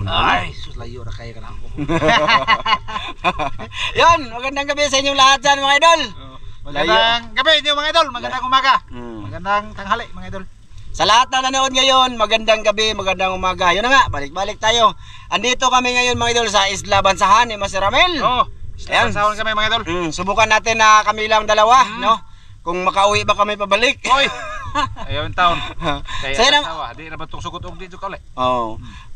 Ay, sus layo na kayo ka na ako. Yun, magandang gabi sa inyong lahat dyan mga idol. Magandang gabi inyo mga idol, magandang umaga. Magandang tanghali mga idol. Sa lahat na nanood ngayon, magandang gabi, magandang umaga. Yun na nga, balik-balik tayo. Andito kami ngayon mga idol sa Isla Bansahan ni Master Ramel. Isla Bansahan kami mga idol. Subukan natin na kami lang dalawa, no? Kung makauwi ba kami pabalik. Oy. Ayaw yung taon. Kaya di na ba itong sukot-ug dito ka ulit?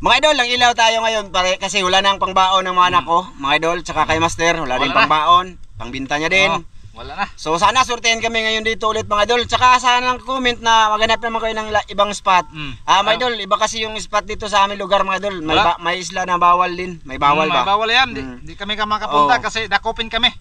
Mga idol, lang ilaw tayo ngayon kasi wala nang pangbaon ng mga anak ko. Mga idol, tsaka kay Master, wala din pangbaon. Pangbinta niya din. Wala na. So sana surtihin kami ngayon dito ulit mga idol. Tsaka sana comment na maghanap naman kayo ng ibang spot. Mga idol, iba kasi yung spot dito sa aming lugar mga idol. May isla na bawal din. May bawal ba? May bawal yan. Di kami ka makapunta kasi dakopin kami.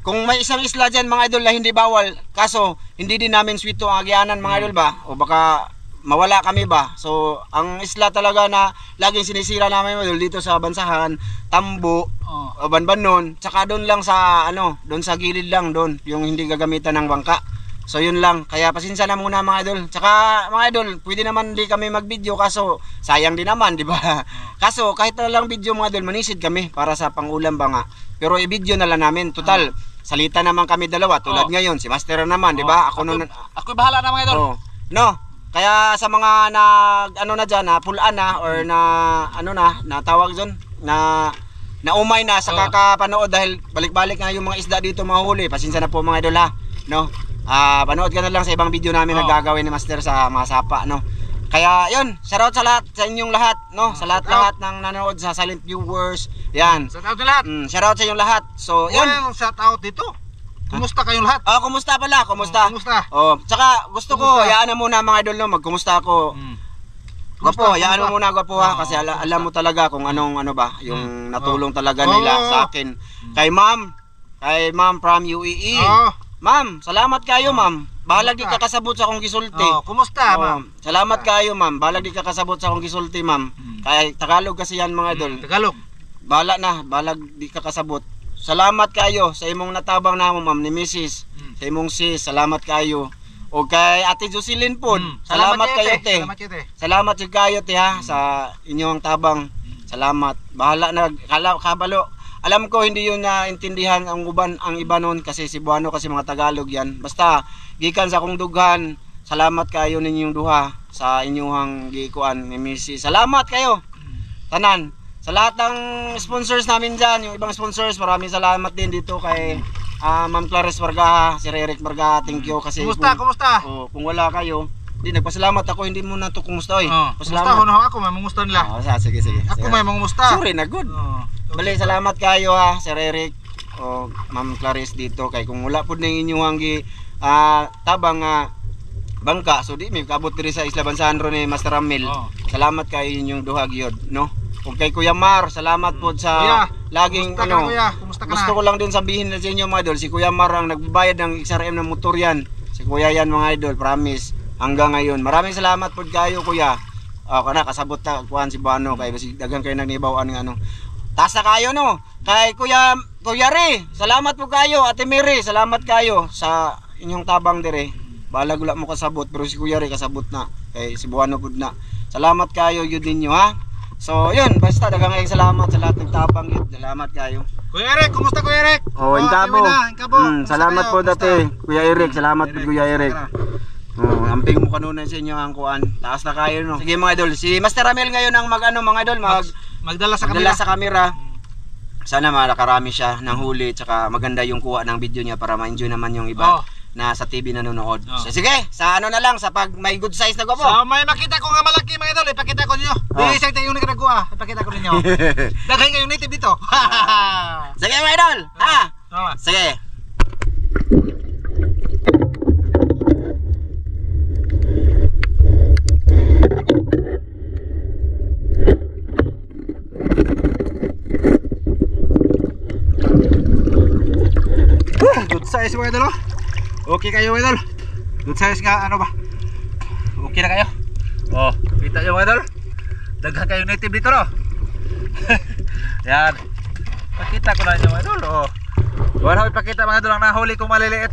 Kung may isang isla dyan mga idol na hindi bawal, kaso hindi din namin swito ang agyanan mga idol ba? O baka mawala kami ba? So ang isla talaga na laging sinisira namin mga idol dito sa Bansahan, Tambo, Banbanon, tsaka doon lang sa doon sa gilid lang doon, yung hindi gagamitan ng bangka. So yun lang, kaya pasensya na muna mga idol. Tsaka mga idol, pwede naman di kami mag-video kaso sayang din naman, di ba? Kaso kahit na lang video mga idol, manisid kami para sa pangulam ba nga. Pero i-video na lang namin, total salita naman kami dalawa tulad ngayon, si Master naman, di ba? Ako bahala na mga idol. No. Kaya sa mga na dyan, na pulaan na or na tawag doon, na umay na sa kakapanood dahil balik-balik nga yung mga isda dito mahuli. Pasensya na po mga idol ha, no? Panood ka na lang sa ibang video namin na gagawin ni Master sa mga sapa, no? Kaya yun, shoutout sa lahat, sa inyong lahat, no? Sa lahat ng nanood, sa silent viewers, yan. Shoutout sa lahat. Shoutout sa inyong lahat. So, yun. Shoutout dito. Kumusta kayong lahat? Kumusta pala? Kumusta? Tsaka gusto ko, hayaan na muna mga idol, no? Magkumusta ako. Gwapo, hayaan mo muna gwapo ha, kasi alam mo talaga kung anong yung natulong talaga nila sa akin. Kay ma'am from UAE. Ma'am, salamat kayo ma'am. Bahalag di ka kasabot sa akong gisulti. Kumusta ma'am? Salamat kayo ma'am. Bahalag di ka kasabot sa akong gisulti ma'am. Kaya Tagalog kasi yan mga idol. Tagalog. Bahalag di ka kasabot. Salamat kayo sa imong natabang namo ma'am ni Mrs. Sa imong sis, salamat kayo. O kay Ate Jocelyn po, salamat kayo te. Salamat kayo te ha sa inyong tabang. Salamat. Bahala na kabalo. Alam ko hindi yun naintindihan ang iba noon kasi Cebuano kasi mga Tagalog yan. Basta gikan sa akong dughan, salamat kayo ninyong duha sa inyong gikuan ni Mrs. Salamat kayo. Tanan. Sa lahat ng sponsors namin dyan, yung ibang sponsors, maraming salamat din dito kay Ma'am Clarice Margaha, Sir Eric Margaha, thank you kasi Kumusta? Kung wala kayo, nagpasalamat ako, hindi mo na ito kumusta oy. Kumusta ako, may mumusta nila. Sige. Ako may mumusta. Sorry na good. Bali, salamat kayo ha, Sir Eric o Ma'am Clarice dito kay kung wala po na inyong tabang bangka, so di may kabot diri sa Isla Bansahan ro ni Master Ramel. Salamat kayo inyong duha gyud, no? Okay, Kuya Mar, salamat po sa laging gusto ko lang din sabihin na sa inyo mga idol, si Kuya Mar ang nagbabayad ng XRM ng motor yan. Si Kuya yan mga idol, promise. Hanggang ngayon. Maraming salamat po kayo Kuya. Kasabot ta kuan si Buano kay basi dagang kayo nagnibawan ng taas na kayo no. Kay Kuya Re, salamat po kayo. Ate Mary, salamat kayo sa inyong tabang dire. Balag wala mo kasabot pero si Kuya Re kasabot na. Kay si Buano pud na. Salamat kayo yun ninyo ha. So yun, basta dagang kayong salamat sa lahat ng tabang yun. Salamat kayo. Kuya Eric, kumusta Kuya Eric? Intabo. Salamat po dati Kuya Eric, salamat po Kuya Eric. Amping mo kanuna sa inyo ang kuan. Taas na kayo no. Sige mga idol, si Master Ramel ngayon ang mga idol, magdala sa camera. Sana makakarami siya ng huli tsaka maganda yung kuha ng video niya para ma-enjoy naman yung iba na sa TV nanonood. So, sige, sa na lang sa pag may good size na gwapo. So may makita ko nga malaki mga idol, ipakita ko niyo. Isang tayo yung nagkuha, ipakita ko ninyo. Daghay kayong native dito. Sige mga idol. Sige. Good size mga idol. Okay kayo mga idol. Good size nga ba? Okay na kayo? Kita nyo mga idol. Daghan kayong native dito no. Yan. Pakita ko na nyo mga idol. Wala ko ipakita mga idol ang nahuli kong maliliit.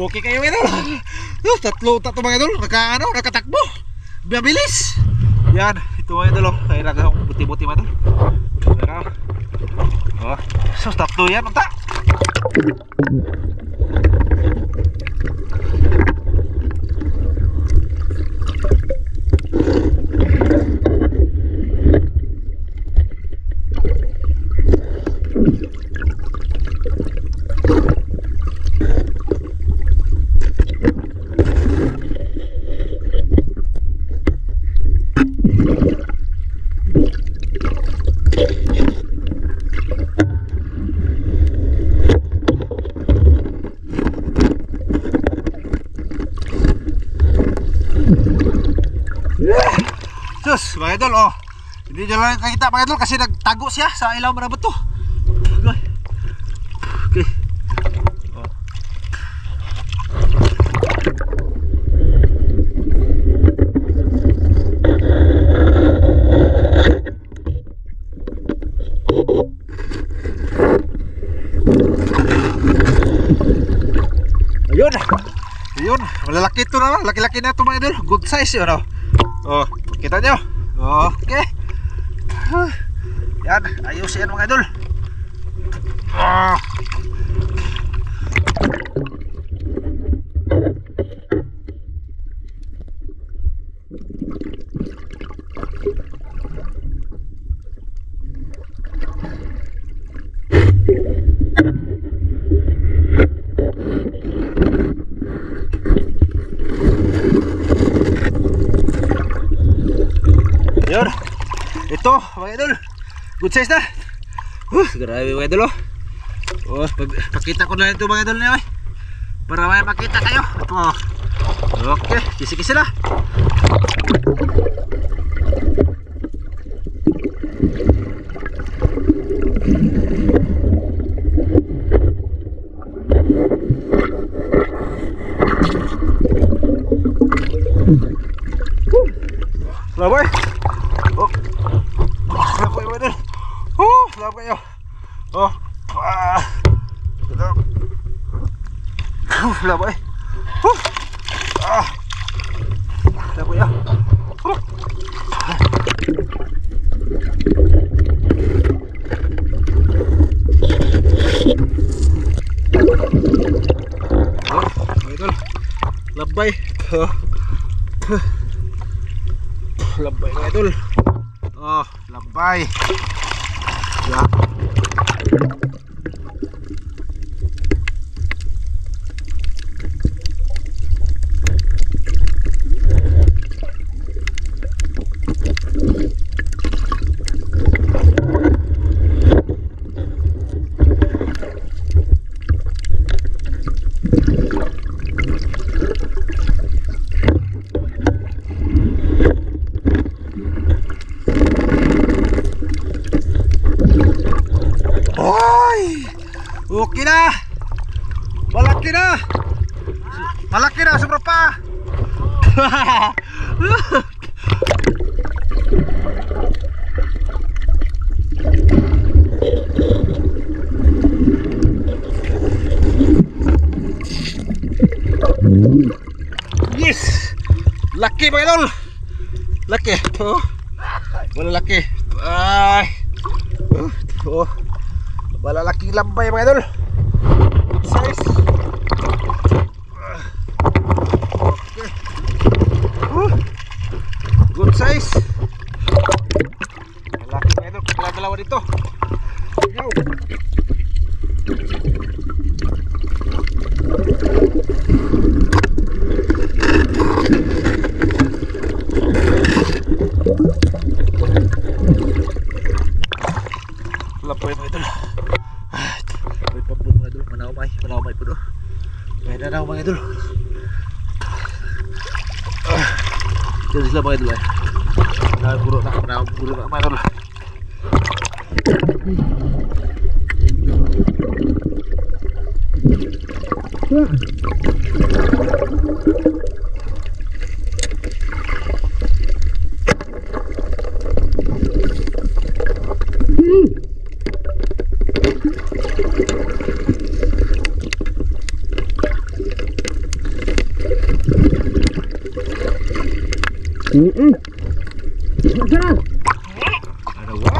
Okay kayo mga idol. Tatlo mga idol. Nakatakbo. Bilis. Yan, ito mga idol. Kaya nakabuti-buti mga idol. Oh, sus tatlo yan unta. Sus, mga idol, oh. Hindi nyo lang nakita mga idol kasi nagtago siya sa ilaw marabot to. Okay. Oh. Ayun. Ayun, malalaki ito na. Laki-laki na ito mga idol. Good size yun, oh. Oh, kita nyo. Okay. Yan, ayos yan mga idol. Yun. Ito mga idol. Good size na. Grabe mga idol, oh. Oh, pakita ko na ito mga idol niya, para may makita kayo. Ito. Okay, kisi-kisi na. Laboy. Oh. Laboy mga idol. Laboy kayo. Oh. Laboy. Laboy ya. Labay. Labay mga idol. Oh, labay. Ya. Okay na. Malaki na. Malaki na, sobra pa. Yes. Laki mga idol. Laki. Oh. Wala laki. Ay. Oh. Wala laking lambay mga idol. Good size. Okay. Good size. Laki mga idol. Dalawa dito. Yo. Lapoy mga idol. May pambun mga idol. Manawmay po do. May nanaw mga idol. Dito sila mga idol ay. Manawag puro na mga idol. Ano ba?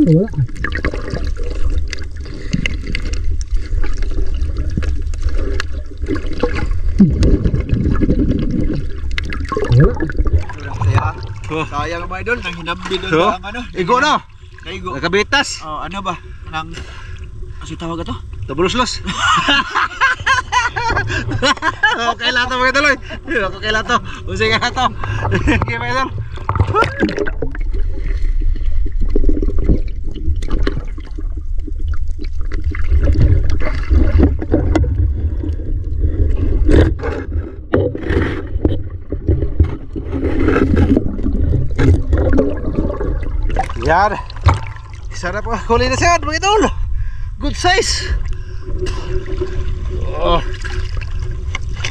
Wala. Kaya, sayang mga idol, nang hinabdi doon So, sa ano. igo na. Naigo. Nakabitas. Oh, ano ba? Nang, kasi tawag ito? Tabulos-los. Okay lang to mga idol. Okay lang to. Usay ka na to. Okay mga idol. Yan. Sarap po. Huli na siya mga idol. Good size. Oh.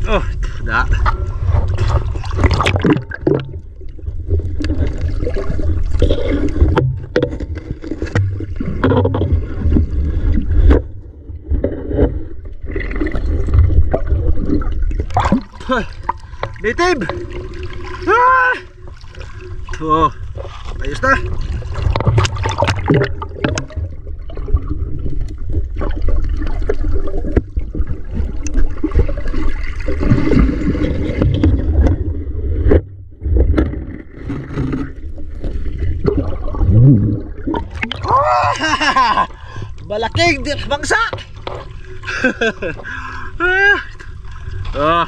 Oh, da. Native. Ah! Oh. Ayos na. Malaking bangsa. Oh.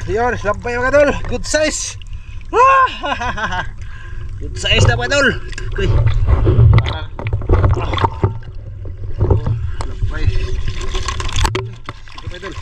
Ayun, lampay mga idol. Good size. Good size na mga idol. Okay. Lampay. Ito mga idol.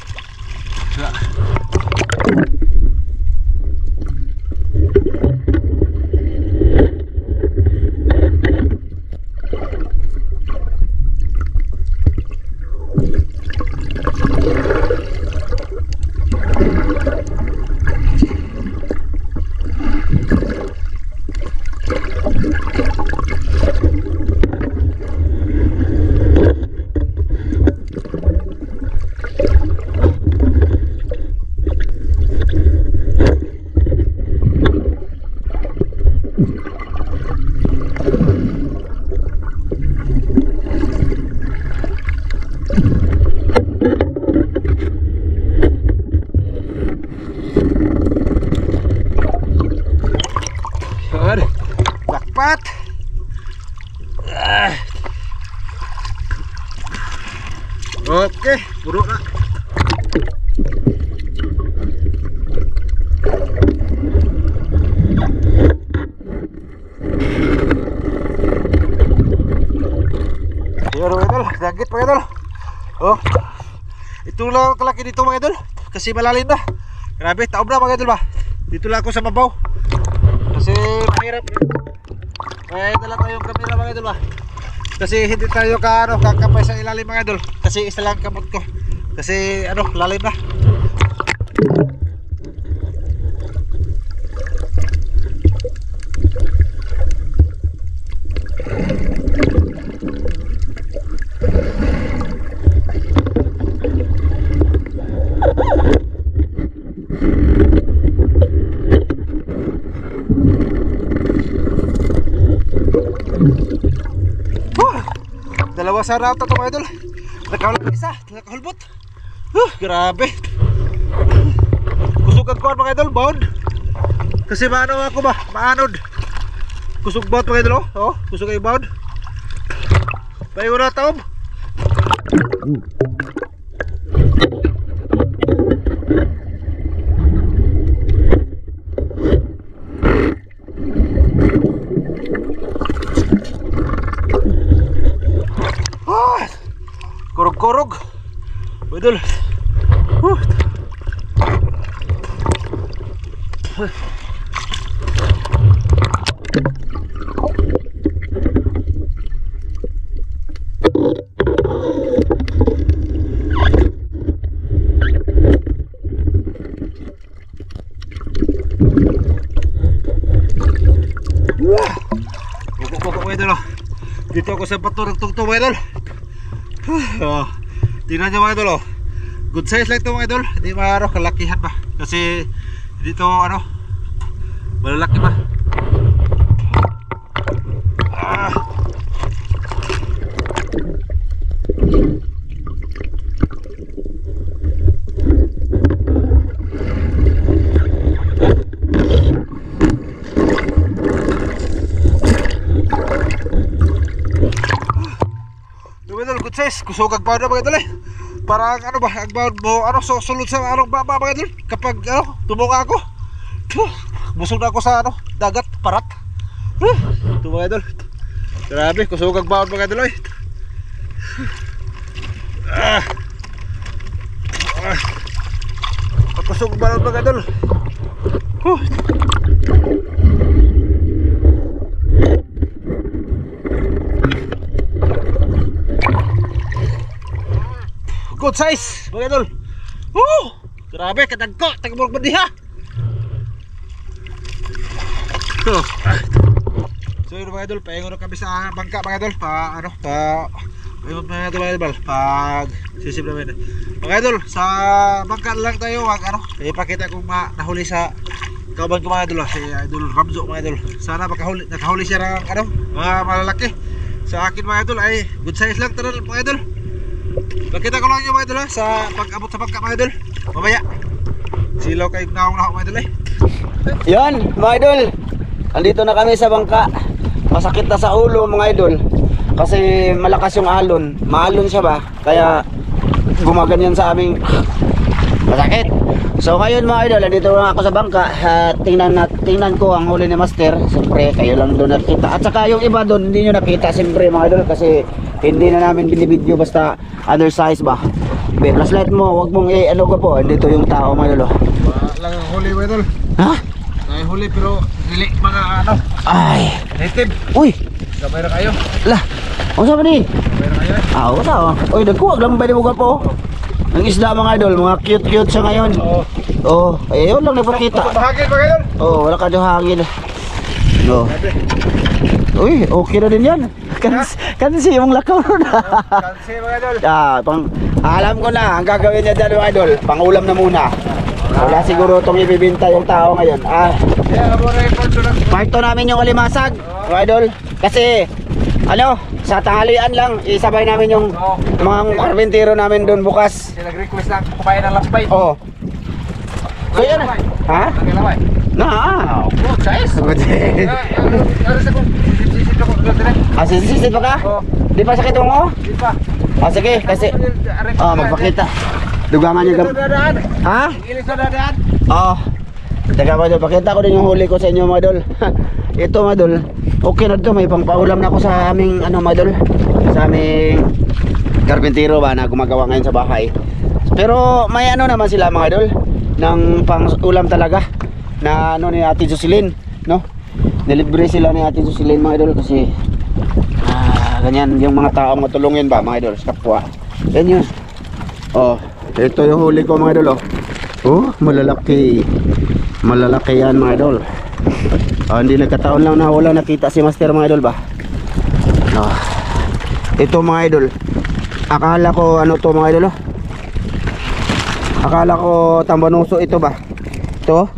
Lakpat. Oke, puro na. Ayan mga idol, dagit mga idol. Oh, ito lang kalaki dito mga idol. Kasi malalim na. Grabe, taob na mga idol ba. Dito lang ako sa mabaw. Kasi mahirap. Kaya dala tayong camera mga idol ba. Kasi hindi tayo kakapay sa ilalim mga idol. Kasi isa lang kamot ko. Kasi lalim na. Dalawa sa rata to mga idol. Nakahulbot isa, nakahulbot. Grabe. Kusog ang kuwan mga idol, bound. Kasi maano ako ba, maanod. kusog baut mga idol. Oh, kusog ay baut. Payo na taob. Kurog-kurog. Idol. Pukok-pukok mga idol. Dito ako sa bato nagtugtog mga idol. Tingnan nyo mga idol. Good size lang ito mga idol. Hindi maaro kalakihan ba. Kasi dito ano, malalaki ba. Good size, kusog ang bawd na mga idol eh. Parang ano ba, ang bawd mo, ano, sulod sa anong baba mga idol. Kapag ano, tumuka ako, busog na ako sa ano, dagat, parat. Ito mga idol. Grabe, kusog ang bawd mga idol eh. Kusog ang bawd mga idol. Good size mga idol. Grabe kadagko, tagamurag bandiha. So yun mga idol, paingon na kami sa bangka mga idol. Paingon mga idol, pag sisip namin mga idol, sa bangka lang tayo. Wag ano, ipakita kung nahuli sa kaban ko mga idol, si Idol Ramzo mga idol. Sana nakahuli siya ng ano, mga malalaki. Sa akin mga idol ay good size lang tanan mga idol. Pakita ko lang yung mga idol sa pag-abot sa bangka mga idol. Mamaya silaw kayo naong mga idol eh. Yan mga idol, andito na kami sa bangka. Masakit na sa ulo mga idol, kasi malakas yung alon. Maalon siya ba, kaya gumaganyan sa aming masakit. So ngayon mga idol, andito na ako sa bangka. Tingnan ko ang huli ni Master. Siyempre kayo lang doon nakita. At saka yung iba doon hindi nyo nakita siyempre mga idol, kasi hindi na namin binibideo, basta other size ba. Flashlight mo, wag mong ano ka po. Dito yung tao mga idol. Lang ang huli mga idol. Ha? Lang huli pero dili mga ano. Ay, native. uy, Gamay na kayo. lah, ano sa ni? Gamay na kayo eh. Wala oh. Uy, nagkuwag lang ba di mo po? Ang isda mga idol, mga cute siya ngayon. Oo. Ayun lang nagpakita. Bahagin mga idol. Wala ka daw hangin. No. Uy, okay na din yan. Kansi yung lakaw na. Kansi mga idol. Alam ko na, ang gagawin niya dyan mga idol, pangulam na muna. Wala siguro itong ibibinta yung tao ngayon. Part 2 namin yung alimasag mga idol. Kasi ano, sa tanghalian lang isabay namin yung mga karpentero namin doon bukas. Nag-request na kumain ng last bite. Oo. So yan na. Ha? Naglalaway. Good size. Sisit pa ka? Di pa sakit mo? Di pa. Sige, kasi magpakita. Dugangan niyo ha? Ilis na dadaan. Teka mga idol, pakita ko din yung huli ko sa inyo mga idol. Ito mga idol, okay na ito, may pangpaulam na ako sa aming ano mga idol, sa aming karpentero ba na gumagawa ngayon sa bahay. Pero may ano naman sila mga idol, ng pang-ulam talaga na ano ni Ate Jocelyn, no? Nilibre sila ni Ate Jocelyn mga idol, kasi ganyan yung mga taong matulungin ba mga idol sa kapwa. Yan yun. Ito yung huli ko mga idol. Malalaki. Malalaki yan mga idol. Hindi nagkataon lang na wala nakita si Master mga idol ba. Ito mga idol, akala ko ano to mga idol. Akala ko tambanuso ito ba. Ito.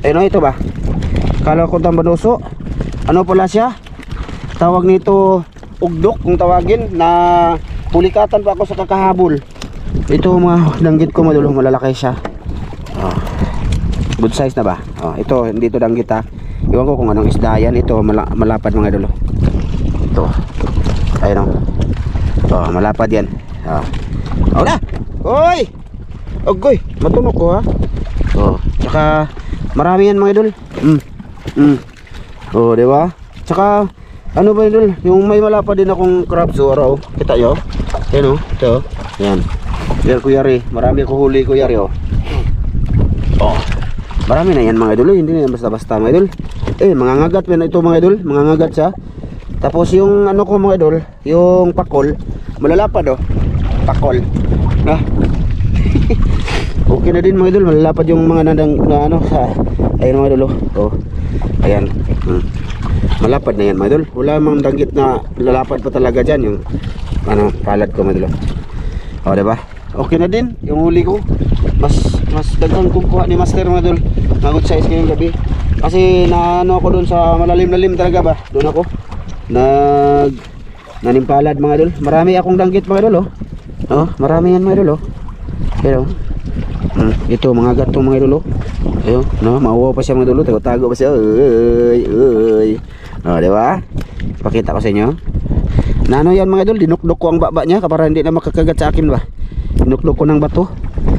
Ito ba. Akala ko tambanuso. Ano pala siya? Tawag nito ugdok kung tawagin, na pulikatan pa ako sa kakahabol. Ito mga danggit ko madulo, malalaki siya. Good size na ba? Ito, hindi ito danggit ha. Iwan ko kung anong isda yan. Ito malapad mga idol. Ito. Ayun oh. Malapad yan. Oh na. Oy. Ogoy, matunok ko ha. Tsaka marami yan mga idol. Di ba? Tsaka ano ba idol? Yung may malapad din akong crabs araw. Kita nyo? Ayan ito. Ayan. Yan Kuya Ray. Marami ko huli Kuya Ray marami na yan mga idol. Hindi na yan basta-basta mga idol. Mga ngagat yan ito mga idol. Mga ngagat siya. Tapos yung ano ko mga idol, yung pakol, malalapad pakol. Okay na din mga idol, malalapad yung mga nadang na ano sa ayun mga idol. Ayan. Malapad na yan mga idol. Wala mang danggit na lalapad pa talaga dyan yung ano, palad ko mga idol. Diba? Okay na din yung huli ko. Mas dagang kukuha ni Master mga idol. Good size ngayong gabi. Kasi naano ako doon sa malalim-lalim talaga ba. Doon ako nanimpalad mga idol. Marami akong danggit mga idol. Marami yan mga idol. Pero ito mga gato mga idol. Ayun, mauwaw pa siya mga idol. Tago pa siya. Diba? Pakita ko sa inyo. Nano yan mga idol, dinukdok ko ang baba niya para hindi na makakagat sa akin ba. Dinukdok ko ng bato.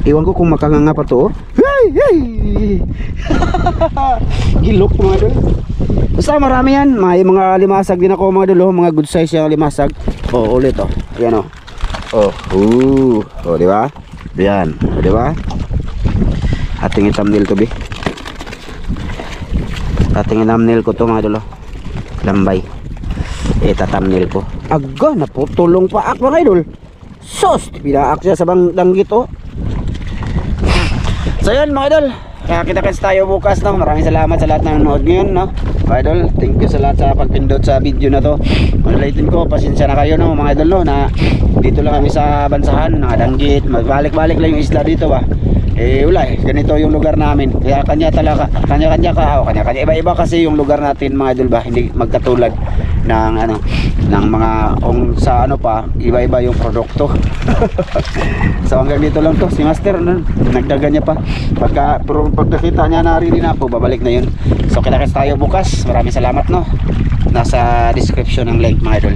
Iwan ko kung makanganga pa to. Gilok mga idol. Basta marami yan. May mga limasag din ako mga idol. Mga good size yung limasag. Ulit Ayan diba? Ayan, diba? Ating thumbnail to be. Ating thumbnail ko to mga idol. Lambay. Thumbnail ko. Aga, naputulong pa ak mga idol. Sos, pinaak siya sa danggit So yun mga idol, kita-kits tayo bukas Maraming salamat sa lahat ng nanood ngayon mga idol, thank you sa lahat sa pagpindot sa video na to. Ulitin ko, pasensya na kayo mga idol na dito lang kami sa bansahan, danggit, magbalik-balik lang yung isla dito ba. Wala ganito yung lugar namin. Kaya kanya-kanya iba-iba kasi yung lugar natin mga idol ba, hindi magkatulad ng ng mga kung sa pa, iba-iba yung produkto. So hanggang dito lang to. Si Master nagdagan niya pa. Pagkakita niya na rin po, babalik na yun. So kita-kits tayo bukas. Maraming salamat Nasa description ng link mga idol.